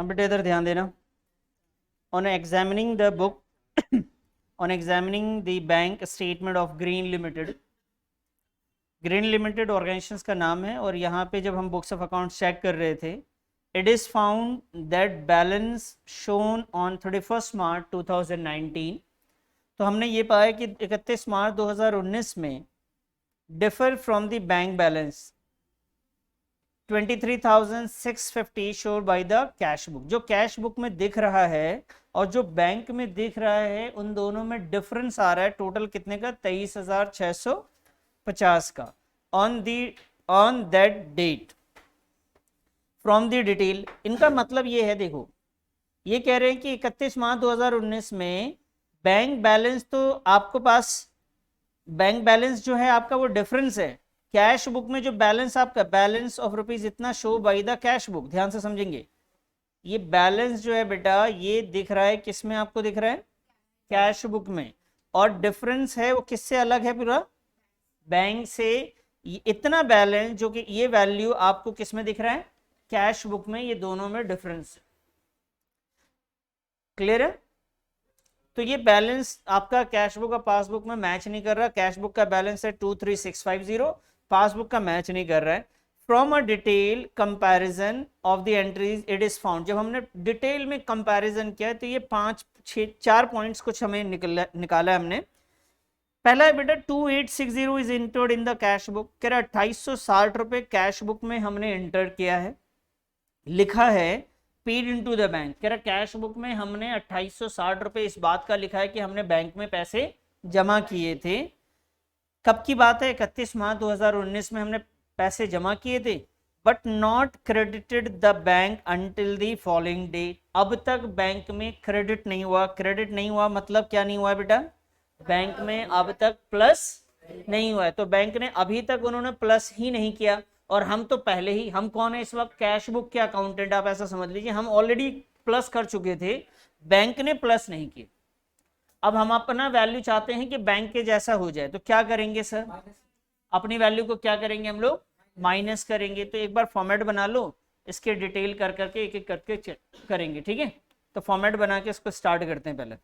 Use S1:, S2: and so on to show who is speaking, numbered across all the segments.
S1: अब बेटे इधर ध्यान देना। On examining the book on examining the bank statement of Green Limited, Green Limited organisation का नाम है, और यहाँ पे जब हम बुक्स ऑफ अकाउंट चेक कर रहे थे, it is found that balance shown on 31 मार्च 2019, तो हमने ये पाया कि 31 मार्च 2019 में differ from the bank balance 23,650 शोर बाय द कैश बुक। जो कैश बुक में दिख रहा है और जो बैंक में दिख रहा है, उन दोनों में डिफरेंस आ रहा है। टोटल कितने का? 23,650 का on that date from the detail. इनका मतलब ये है, देखो ये कह रहे हैं कि 31 मार्च 2019 में बैंक बैलेंस, तो आपको पास बैंक बैलेंस जो है आपका वो डिफरेंस है। कैश बुक में जो बैलेंस आपका बैलेंस ऑफ रुपीज इतना show by the cash book, ध्यान से समझेंगे। ये बैलेंस जो है बेटा ये दिख रहा है किस में? आपको दिख रहा है कैश बुक में, और डिफरेंस है वो किससे अलग है? पूरा बैंक से। इतना बैलेंस जो कि ये वैल्यू आपको किस में दिख रहा है? कैश बुक में। ये दोनों में डिफरेंस। क्लियर है? तो ये बैलेंस आपका कैश बुक का पासबुक में मैच नहीं कर रहा। कैश बुक का बैलेंस है 23,650, पासबुक का मैच नहीं कर रहा है। From a detail comparison of the entries it is found, जब हमने डिटेल में कंपैरिजन किया तो ये 4 पॉइंट्स कुछ हमें निकाला हमने। पहला है बेटा 2860 is entered in the cash book. कह रहा 2860 रुपए कैश बुक में हमने इंटर किया है, लिखा है पेड इनटू द बैंक। कह रहा कैश बुक में हमने 2860 रुपए इस बात का लिखा है कि हमने बैंक में पैसे जमा किए थे। कब की बात है? 31 मार्च 2019 में हमने पैसे जमा किए थे, but not credited the bank until the following day. अब तक बैंक में क्रेडिट नहीं हुआ। क्रेडिट नहीं हुआ मतलब क्या नहीं हुआ बेटा? बैंक में अब तक प्लस नहीं हुआ है, तो बैंक ने अभी तक उन्होंने प्लस ही नहीं किया। और हम तो पहले ही, हम कौन है इस वक्त? कैश बुक के अकाउंटेंट। आप ऐसा समझ लीजिए हम ऑलरेडी प्लस कर चुके थे, बैंक ने प्लस नहीं किया। अब हम अपना वैल्यू चाहते हैं कि बैंक के जैसा हो जाए, तो क्या करेंगे सर? अपनी वैल्यू को क्या करेंगे हम लोग? माइनस करेंगे। तो एक बार फॉर्मेट बना लो, इसके डिटेल कर करके एक एक करके करेंगे, ठीक है? तो फॉर्मेट बना के इसको स्टार्ट करते हैं। पहले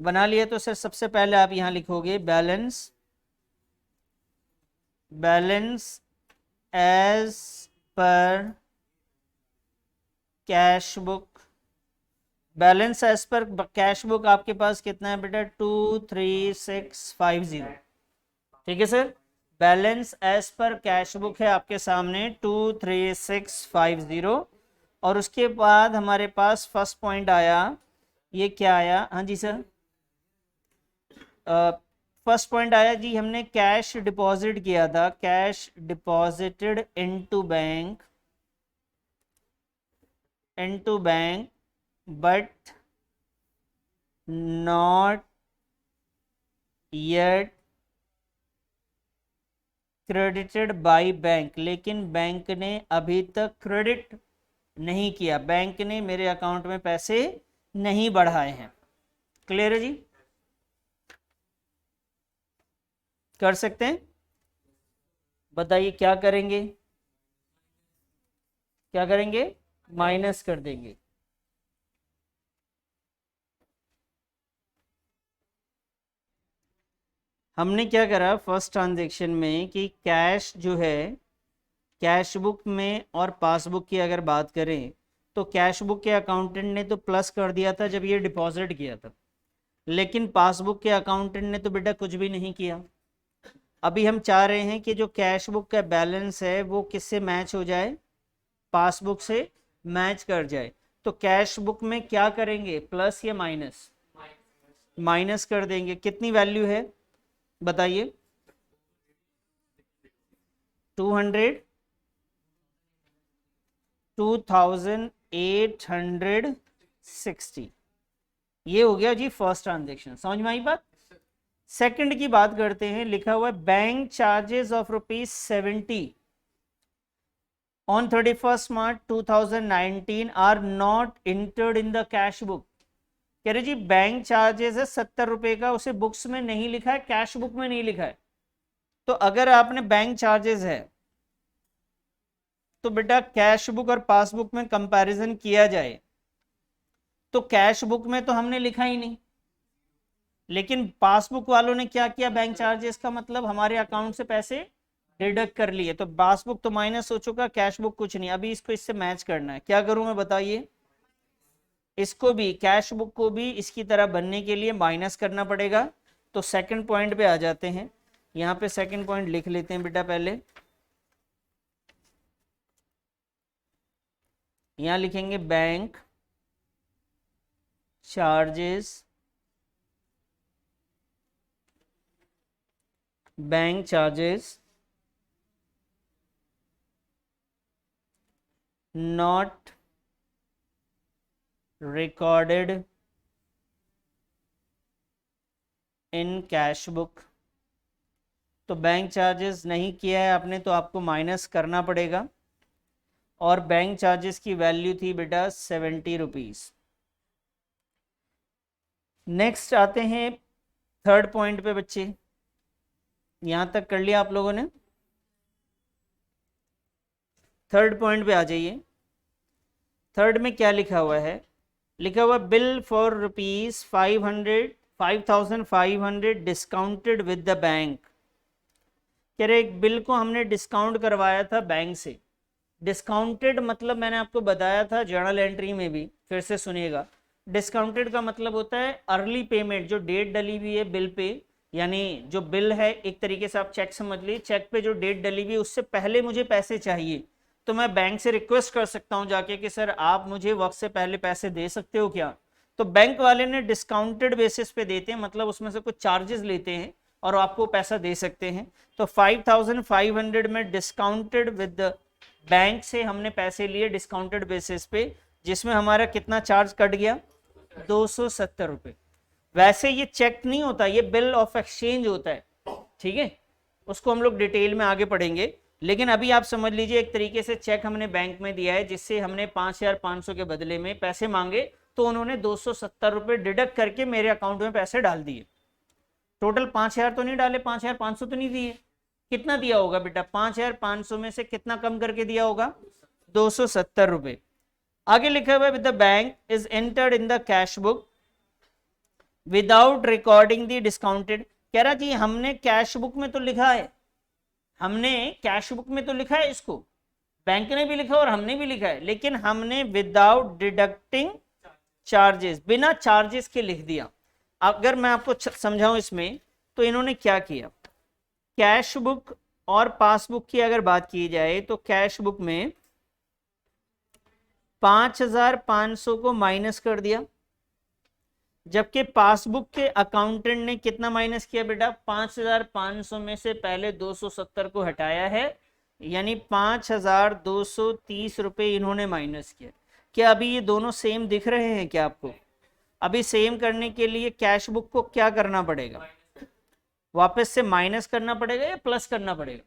S1: बना लिया तो सर सबसे पहले आप यहां लिखोगे balance as per cash book. Balance as per cash book आपके पास कितना है बेटा? 23650। ठीक है sir, balance as per cash book है आपके सामने 23650। और उसके बाद हमारे पास फर्स्ट पॉइंट आया, ये क्या आया? हाँ जी सर, फर्स्ट पॉइंट आया जी, हमने कैश डिपॉजिट किया था, cash deposited into bank but not yet credited by bank. लेकिन बैंक ने अभी तक क्रेडिट नहीं किया, बैंक ने मेरे अकाउंट में पैसे नहीं बढ़ाए हैं। क्लियर है जी? कर सकते हैं? बताइए क्या करेंगे? क्या करेंगे? माइनस कर देंगे। हमने क्या करा फर्स्ट ट्रांजैक्शन में कि कैश जो है, कैश बुक में और पासबुक की अगर बात करें तो कैश बुक के अकाउंटेंट ने तो प्लस कर दिया था जब ये डिपॉजिट किया था, लेकिन पासबुक के अकाउंटेंट ने तो बेटा कुछ भी नहीं किया। अभी हम चाह रहे हैं कि जो कैश बुक का बैलेंस है वो किससे मैच हो जाए? पासबुक से मैच कर जाए। तो कैश बुक में क्या करेंगे? प्लस या माइनस? माइनस कर देंगे। कितनी वैल्यू है बताइए? 2860। ये हो गया जी फर्स्ट ट्रांजेक्शन। समझ में आई बात? सेकंड की बात करते हैं। लिखा हुआ है bank charges of ₹70 on 31st March 2019 are not entered in the cash book। कह रहे जी बैंक चार्जेस है 70 रुपए का, उसे बुक्स में नहीं लिखा है, कैश बुक में नहीं लिखा है। तो अगर आपने बैंक चार्जेस है तो बेटा कैश बुक और पासबुक में कंपैरिजन किया जाए तो कैश बुक में तो हमने लिखा ही नहीं, लेकिन पासबुक वालों ने क्या किया, बैंक चार्जेस का मतलब हमारे अकाउंट से पैसे डिडक्ट कर लिए, तो पासबुक तो माइनस हो चुका, कैश बुक कुछ नहीं। अभी इसको इससे मैच करना है, क्या करूं मैं बताइए, इसको भी कैश बुक को भी इसकी तरह बनने के लिए माइनस करना पड़ेगा। तो सेकंड पॉइंट पे आ जाते हैं, यहाँ पे सेकंड पॉइंट लिख लेते हैं बेटा। पहले यहाँ लिखेंगे bank charges, bank charges not recorded in cash book. तो बैंक चार्जेस नहीं किया है आपने तो आपको माइनस करना पड़ेगा, और बैंक चार्जेस की वैल्यू थी बेटा 70 रुपीज। नेक्स्ट आते हैं थर्ड पॉइंट पे बच्चे, यहां तक कर लिया आप लोगों ने। थर्ड पॉइंट पे आ जाइए। थर्ड में क्या लिखा हुआ है, लिखा हुआ bill for rupees 5500 discounted with the bank. कह रहे एक बिल को हमने डिस्काउंट करवाया था बैंक से। डिस्काउंटेड मतलब मैंने आपको बताया था जर्नल एंट्री में भी, फिर से सुनिएगा। डिस्काउंटेड का मतलब होता है अर्ली पेमेंट, जो डेट डली हुई है बिल पे, यानी जो बिल है एक तरीके से आप चेक समझ लीजिए, चेक पे जो डेट डली हुई है उससे पहले मुझे पैसे चाहिए, तो मैं बैंक से रिक्वेस्ट कर सकता हूं जाके कि सर आप मुझे वक्त से पहले पैसे दे सकते हो क्या। तो बैंक वाले ने डिस्काउंटेड बेसिस पे देते हैं, मतलब उसमें से कुछ चार्जेस लेते हैं और आपको पैसा दे सकते हैं। तो 5500 में डिस्काउंटेड विद बैंक से हमने पैसे लिए डिस्काउंटेड बेसिस पे, जिसमें हमारा कितना चार्ज कट गया, 270 रुपए। वैसे ये चेक नहीं होता, ये बिल ऑफ एक्सचेंज होता है, ठीक है, उसको हम लोग डिटेल में आगे पढ़ेंगे। लेकिन अभी आप समझ लीजिए एक तरीके से चेक हमने बैंक में दिया है, जिससे हमने 5500 के बदले में पैसे मांगे, तो उन्होंने 270 रुपए डिडक्ट करके मेरे अकाउंट में पैसे डाल दिए। टोटल 5000 तो नहीं डाले, 5500 तो नहीं दिए, कितना दिया होगा बेटा, 5500 में से कितना कम करके दिया होगा, 270 रुपए। आगे लिखा हुआ है with the bank is entered in the cash book without recording the discounted. कह रहा जी हमने कैश बुक में तो लिखा है, हमने कैश बुक में तो लिखा है इसको, बैंक ने भी लिखा और हमने भी लिखा है, लेकिन हमने विदाउट डिडक्टिंग चार्जेस, बिना चार्जेस के लिख दिया। अगर मैं आपको समझाऊं इसमें, तो इन्होंने क्या किया, कैश बुक और पासबुक की अगर बात की जाए तो कैश बुक में 5500 को माइनस कर दिया, जबकि पासबुक के अकाउंटेंट ने कितना माइनस किया बेटा, 5500 में से पहले 270 को हटाया है, यानी 5230 रुपए इन्होंने माइनस किया। क्या अभी ये दोनों सेम दिख रहे हैं क्या आपको? अभी सेम करने के लिए कैश बुक को क्या करना पड़ेगा, वापस से माइनस करना पड़ेगा या प्लस करना पड़ेगा?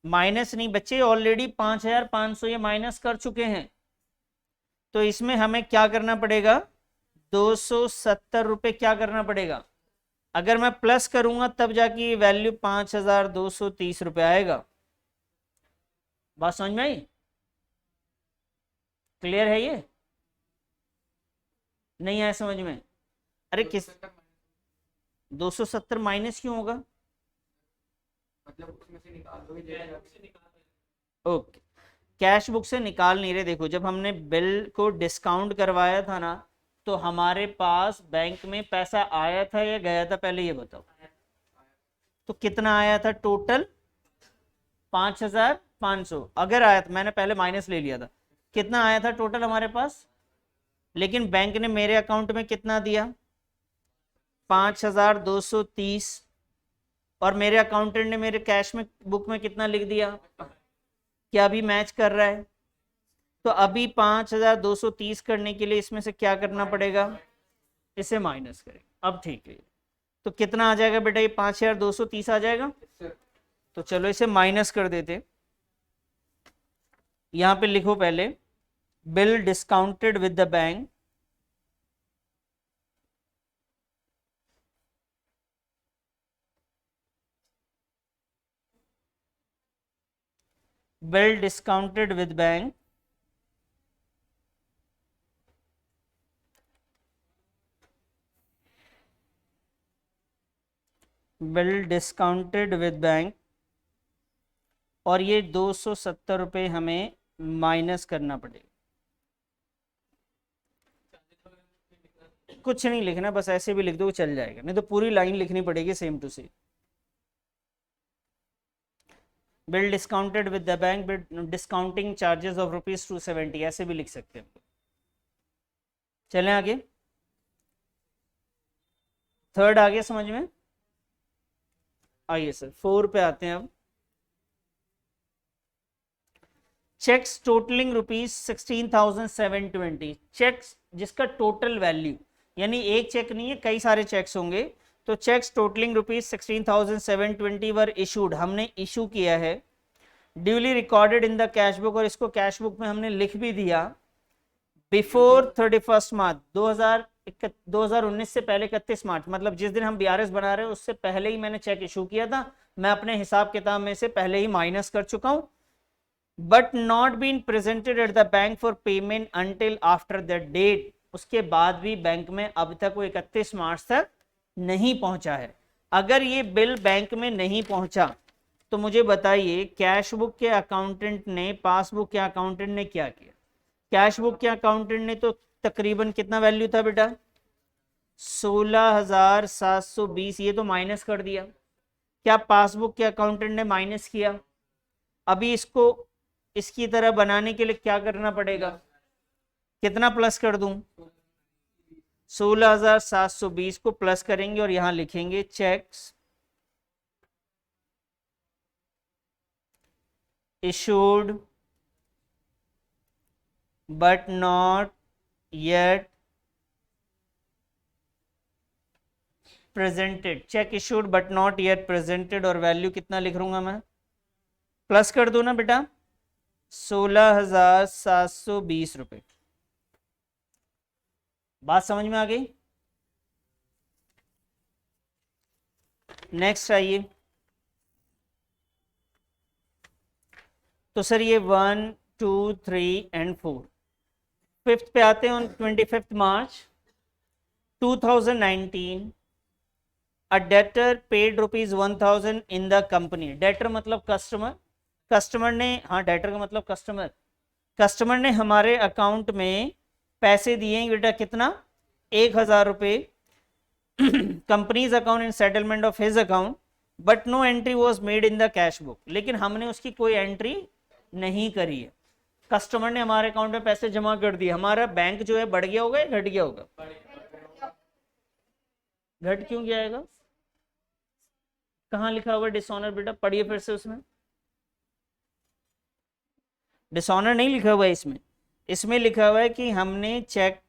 S1: माइनस नहीं बच्चे, ऑलरेडी 5500 ये माइनस कर चुके हैं, तो इसमें हमें क्या करना पड़ेगा, 270 रुपए क्या करना पड़ेगा। अगर मैं प्लस करूंगा तब जाके वैल्यू 5230 रुपए आएगा। बात समझ में आई? क्लियर है ये? नहीं आया समझ में? अरे किस 270 माइनस क्यों होगा,
S2: मतलब उसमें से निकाल दो।
S1: ओके, कैश बुक से निकाल नहीं रहे। देखो जब हमने बिल को डिस्काउंट करवाया था ना, तो हमारे पास बैंक में पैसा आया था या गया था, पहले ये बताओ। तो कितना आया था टोटल, 5500 अगर आया था, मैंने पहले माइनस ले लिया था, कितना आया था टोटल हमारे पास, लेकिन बैंक ने मेरे अकाउंट में कितना दिया, 5230, और मेरे अकाउंटेंट ने मेरे कैश में बुक में कितना लिख दिया, क्या अभी मैच कर रहा है? तो अभी 5230 करने के लिए इसमें से क्या करना पड़ेगा, इसे माइनस करें। अब ठीक है, तो कितना आ जाएगा बेटा, ये 5230 आ जाएगा। तो चलो इसे माइनस कर देते, यहां पे लिखो पहले bill discounted with the bank bill discounted with bank, bill discounted with bank, और ये 270 रुपये हमें माइनस करना पड़ेगा। कुछ नहीं लिखना, बस ऐसे भी लिख दो चल जाएगा, नहीं तो पूरी लाइन लिखनी पड़ेगी same to same. Bill discounted with the bank discounting charges of ₹270, ऐसे भी लिख सकते हैं। चलें आगे, थर्ड आ गया समझ में? आइए सर 4 पे आते हैं अब। चेक्स टोटलिंग ₹16,720, चेक्स जिसका टोटल वैल्यू, यानी एक चेक नहीं है कई सारे चेक्स होंगे, तो चेक्स टोटलिंग ₹16,720 वर इशूड, हमने इशू किया है, duly recorded in the cash book, और इसको कैश बुक में हमने लिख भी दिया, बिफोर 31 मार्च 2019 से पहले 31 मार्च, मतलब जिस दिन हम BRS बना रहे हैं उससे पहले ही मैंने चेक इशू किया था, मैं अपने हिसाब किताब में से पहले ही माइनस कर चुका हूं, but not been presented at the bank for payment until after the date, उसके बाद भी बैंक में अब तक वो 31 मार्च तक नहीं पहुंचा है। अगर ये बिल बैंक में नहीं पहुंचा तो मुझे बताइए कैश बुक के अकाउंटेंट ने, पासबुक के अकाउंटेंट ने क्या किया? कैश बुक के अकाउंटेंट ने तो तकरीबन कितना वैल्यू था बेटा? 16,720, ये तो माइनस कर दिया। क्या पासबुक के अकाउंटेंट ने माइनस किया? अभी इसको इसकी तरह बनाने के लिए क्या करना पड़ेगा? कितना प्लस कर दूं? 16,720 को प्लस करेंगे और यहां लिखेंगे cheques issued but not yet presented, cheque issued but not yet presented, और वैल्यू कितना लिख दूंगा मैं? प्लस कर दो ना बेटा, 16,720 रुपए। बात समझ में आ गई? नेक्स्ट आइए, तो सर ये 1, 2, 3 एंड 4, फिफ्थ पे आते हैं। On 25 March 2019 a debtor paid ₹1,000 in the company, debtor मतलब कस्टमर, कस्टमर ने, हाँ डेटर का मतलब कस्टमर, कस्टमर ने हमारे अकाउंट में पैसे दिए बेटा, कितना? 1,000 रुपये, companies account in settlement of his account, but no entry was made in the cash book, लेकिन हमने उसकी कोई एंट्री नहीं करी है। कस्टमर ने हमारे अकाउंट में पैसे जमा कर दिए, हमारा बैंक जो है बढ़ गया होगा या घट गया होगा? घट क्यों गया आएगा? कहाँ लिखा हुआ डिसऑनर बेटा? पढ़िए फिर से, उसमें डिसऑनर नहीं लिखा हुआ है, इसमें इसमें लिखा हुआ है कि हमने चेक,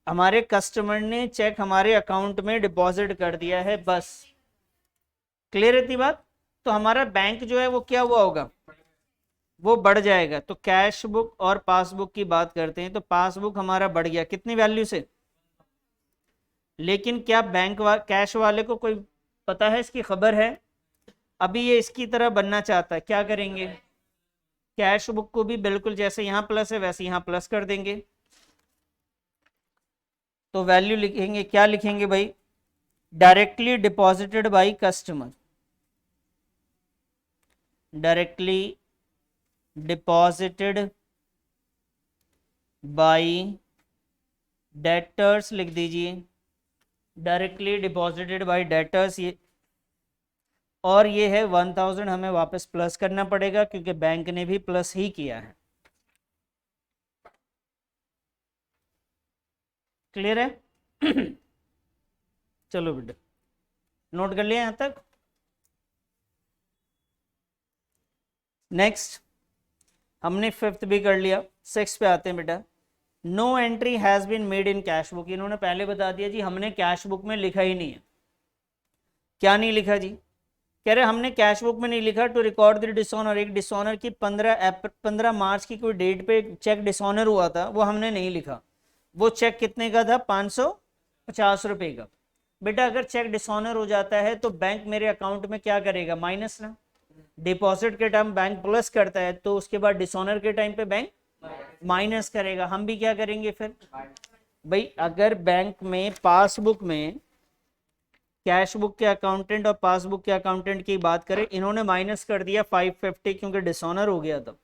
S1: हमारे कस्टमर ने चेक हमारे अकाउंट में डिपॉजिट कर दिया है, बस। क्लियर है बात? तो हमारा बैंक जो है वो क्या हुआ होगा? वो बढ़ जाएगा। तो कैश बुक और पासबुक की बात करते हैं, तो पासबुक हमारा बढ़ गया कितनी वैल्यू से? लेकिन क्या बैंक कैश वाले को कोई पता है, इसकी खबर है? अभी ये इसकी तरह बनना चाहता है, क्या करेंगे? कैश बुक को भी बिल्कुल जैसे यहाँ प्लस है वैसे यहाँ प्लस कर देंगे। तो वैल्यू लिखेंगे, क्या लिखेंगे भाई? Directly deposited by customer, directly deposited bye debtors लिख दीजिए, डायरेक्टली डिपॉजिटेड बाय डेटर्स, ये, और ये है 1,000 हमें वापस प्लस करना पड़ेगा क्योंकि बैंक ने भी प्लस ही किया है। क्लियर है? चलो बेटा, नोट कर लिया यहां तक? नेक्स्ट, हमने फिफ्थ भी कर लिया, सिक्स पे आते हैं बेटा। No entry has been made in cash book, इन्होंने पहले बता दिया जी हमने कैश बुक में लिखा ही नहीं है। क्या नहीं लिखा जी? कह रहे हमने कैश बुक में नहीं लिखा टू रिकॉर्ड द डिसऑनर, एक डिसऑनर की 15 मार्च की कोई डेट पे चेक डिसऑनर हुआ था, वो हमने नहीं लिखा। वो चेक कितने का था? 550 रुपये का। बेटा अगर चेक डिसऑनर हो जाता है तो बैंक मेरे अकाउंट में क्या करेगा? माइनस ना, डिपॉजिट के टाइम बैंक प्लस करता है तो उसके बाद डिसऑनर के टाइम पे बैंक माइनस करेगा। हम भी क्या करेंगे फिर भाई, अगर बैंक में पासबुक में कैश बुक के अकाउंटेंट और पासबुक के अकाउंटेंट की बात करें, इन्होंने माइनस कर दिया 550 क्योंकि डिसऑनर हो गया तब,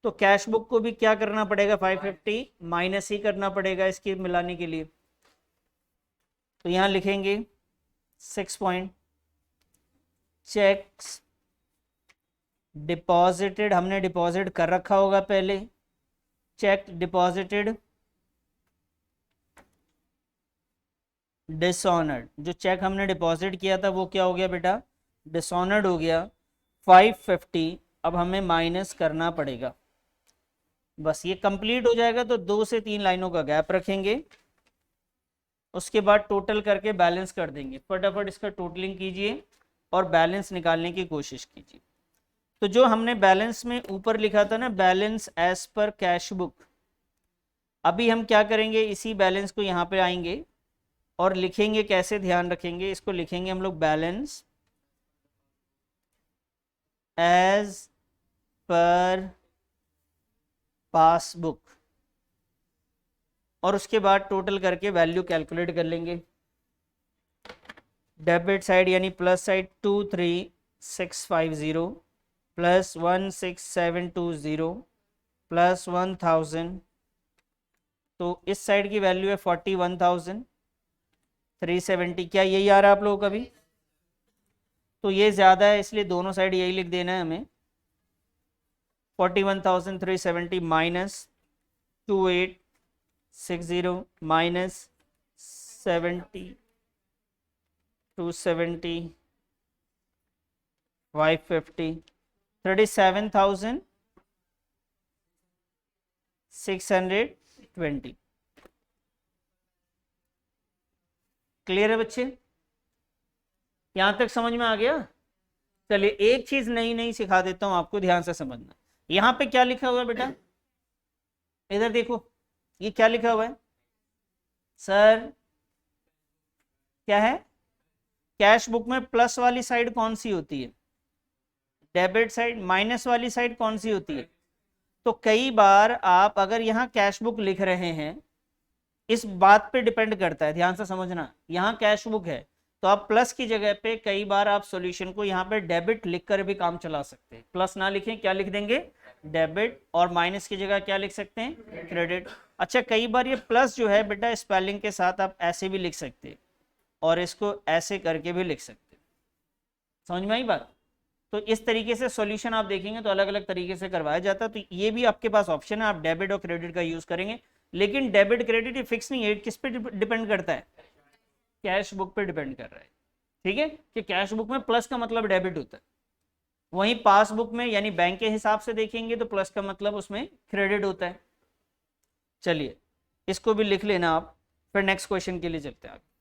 S1: तो कैश बुक को भी क्या करना पड़ेगा, 550 माइनस ही करना पड़ेगा इसकी मिलाने के लिए। तो यहां लिखेंगे 6 पॉइंट चेक्स डिपॉजिटेड, हमने डिपॉजिट कर रखा होगा पहले, चेक डिपॉजिटेड डिसऑनर्ड, जो चेक हमने डिपॉजिट किया था वो क्या हो गया बेटा, डिसऑनर्ड हो गया। 550 अब हमें माइनस करना पड़ेगा। बस ये कंप्लीट हो जाएगा तो 2 से 3 लाइनों का गैप रखेंगे, उसके बाद टोटल करके बैलेंस कर देंगे। फटाफट इसका टोटलिंग कीजिए और बैलेंस निकालने की कोशिश कीजिए। तो जो हमने बैलेंस में ऊपर लिखा था ना, balance as per cash book, अभी हम क्या करेंगे, इसी बैलेंस को यहाँ पे आएंगे और लिखेंगे कैसे, ध्यान रखेंगे, इसको लिखेंगे हम लोग बैलेंस एज पर पासबुक, और उसके बाद टोटल करके वैल्यू कैलकुलेट कर लेंगे। डेबिट साइड यानी प्लस साइड 23650 प्लस 16720 प्लस 1000, तो इस साइड की वैल्यू है 41,370। क्या यही आ रहा है आप लोगों का भी? तो ये ज़्यादा है इसलिए दोनों साइड यही लिख देना है हमें। 41,370 माइनस 2860 माइनस 270 550 37,620। क्लियर है बच्चे? यहां तक समझ में आ गया? चलिए एक चीज नई नई सिखा देता हूं आपको, ध्यान से समझना। यहां पे क्या लिखा हुआ है बेटा, इधर देखो, ये क्या लिखा हुआ है सर, क्या है? कैश बुक में प्लस वाली साइड कौन सी होती है, डेबिट साइड, माइनस वाली साइड कौन सी होती है? तो कई बार आप अगर यहाँ कैश बुक लिख रहे हैं, इस बात पे डिपेंड करता है, ध्यान से समझना। यहाँ कैश बुक है तो आप प्लस की जगह पे कई बार आप सॉल्यूशन को यहाँ पे डेबिट लिखकर भी काम चला सकते हैं। प्लस ना लिखें, क्या लिख देंगे, डेबिट, और माइनस की जगह क्या लिख सकते हैं, क्रेडिट। अच्छा, कई बार ये प्लस जो है बेटा स्पेलिंग के साथ आप ऐसे भी लिख सकते हैं और इसको ऐसे करके भी लिख सकते हैं। समझ में आई बात? तो इस तरीके से सॉल्यूशन आप देखेंगे तो अलग अलग तरीके से करवाया जाता है। तो ये भी आपके पास ऑप्शन है, आप डेबिट और क्रेडिट का यूज करेंगे। लेकिन डेबिट क्रेडिट ये फिक्स नहीं है, किस पे डिपेंड करता है, कैश बुक पे डिपेंड कर रहा है। ठीक है, कि कैश बुक में प्लस का मतलब डेबिट होता है, वहीं पासबुक में यानी बैंक के हिसाब से देखेंगे तो प्लस का मतलब उसमें क्रेडिट होता है। चलिए इसको भी लिख लेना आप, फिर नेक्स्ट क्वेश्चन के लिए चलते हैं आगे।